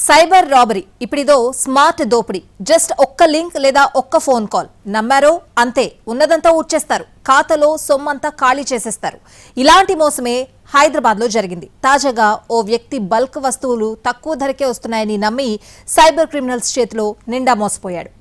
Cyber robbery ఇప్పుడిదో smart దోపిడీ. Just ఒక్క link లేదా ఒక్క ఫోన్ కాల్ నమ్మారో అంతే, ఉన్నదంతా ఊడ్చేస్తారు, ఖాతాలో సొమ్మంతా ఖాళీ చేసేస్తారు. ఇలాంటి మోసమే హైదరాబాద్ లో జరిగింది. తాజాగా ఓ వ్యక్తి బల్క్ వస్తువులు తక్కువ ధరకే వస్తున్నాయని నమ్మి సైబర్ క్రిమినల్స్ చేతిలో నిండా మోసపోయాడు.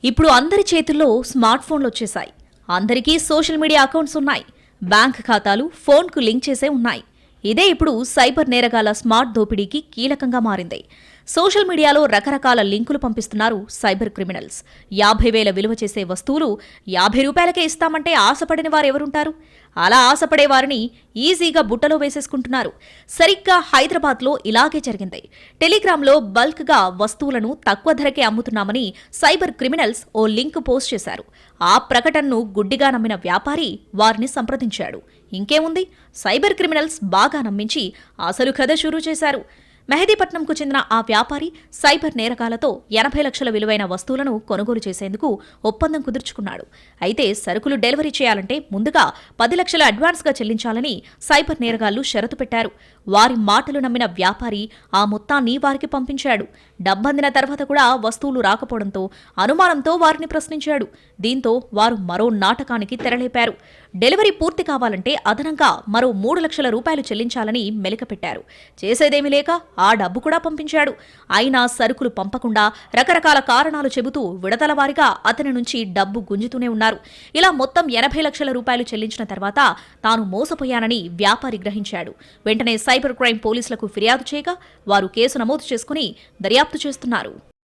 ఇప్పుడు అందరి చేతుల్లో స్మార్ట్ ఫోన్లు వచ్చేశాయి. అందరికీ సోషల్ మీడియా అకౌంట్స్ ఉన్నాయి. బ్యాంక్ ఖాతాలు ఫోన్కు లింక్ చేసే ఉన్నాయి. ఇదే ఇప్పుడు సైబర్ నేరగాళ్ల స్మార్ట్ దోపిడీకి కీలకంగా మారింది. సోషల్ మీడియాలో రకరకాల లింకులు పంపిస్తున్నారు సైబర్ క్రిమినల్స్. 50,000 విలువ చేసే వస్తువులు 50 రూపాయలకే ఇస్తామంటే ఆశపడిన వారెవరుంటారు? అలా ఆశపడే వారిని ఈజీగా బుట్టలో వేసేసుకుంటున్నారు. సరిగ్గా హైదరాబాద్లో ఇలాగే జరిగింది. టెలిగ్రామ్లో బల్క్గా వస్తువులను తక్కువ ధరకే అమ్ముతున్నామని సైబర్ క్రిమినల్స్ ఓ లింక్ పోస్ట్ చేశారు. ఆ ప్రకటనను గుడ్డిగా నమ్మిన వ్యాపారి వారిని సంప్రదించాడు. ఇంకేముంది, సైబర్ క్రిమినల్స్ బాగా నమ్మించి అసలు కథ షురూ చేశారు. మెహదీపట్నంకు చెందిన ఆ వ్యాపారి సైబర్ నేరగాళ్లతో 80 లక్షల విలువైన వస్తువులను కొనుగోలు చేసేందుకు ఒప్పందం కుదుర్చుకున్నాడు. అయితే సరుకులు డెలివరీ చేయాలంటే ముందుగా 10 లక్షల అడ్వాన్స్గా చెల్లించాలని సైబర్ నేరగాళ్లు షరతు పెట్టారు. వారి మాటలు నమ్మిన వ్యాపారి ఆ మొత్తాన్ని వారికి పంపించాడు. డబ్బందిన తర్వాత కూడా వస్తువులు రాకపోవడంతో అనుమానంతో వారిని ప్రశ్నించాడు. దీంతో వారు మరో నాటకానికి తెరలేపారు. డెలివరీ పూర్తి కావాలంటే అదనంగా మరో 3 లక్షల రూపాయలు చెల్లించాలని మెలికపెట్టారు. చేసేదేమీ లేక ఆ డబ్బు కూడా పంపించాడు. అయినా సరుకులు పంపకుండా రకరకాల కారణాలు చెబుతూ విడతల వారీగా అతని నుంచి డబ్బు గుంజుతూనే ఉన్నారు. ఇలా మొత్తం 80 లక్షల రూపాయలు చెల్లించిన తర్వాత తాను మోసపోయానని వ్యాపారి గ్రహించాడు. వెంటనే సైబర్ క్రైమ్ పోలీసులకు ఫిర్యాదు చేయగా వారు కేసు నమోదు చేసుకుని దర్యాప్తు చేస్తున్నారు.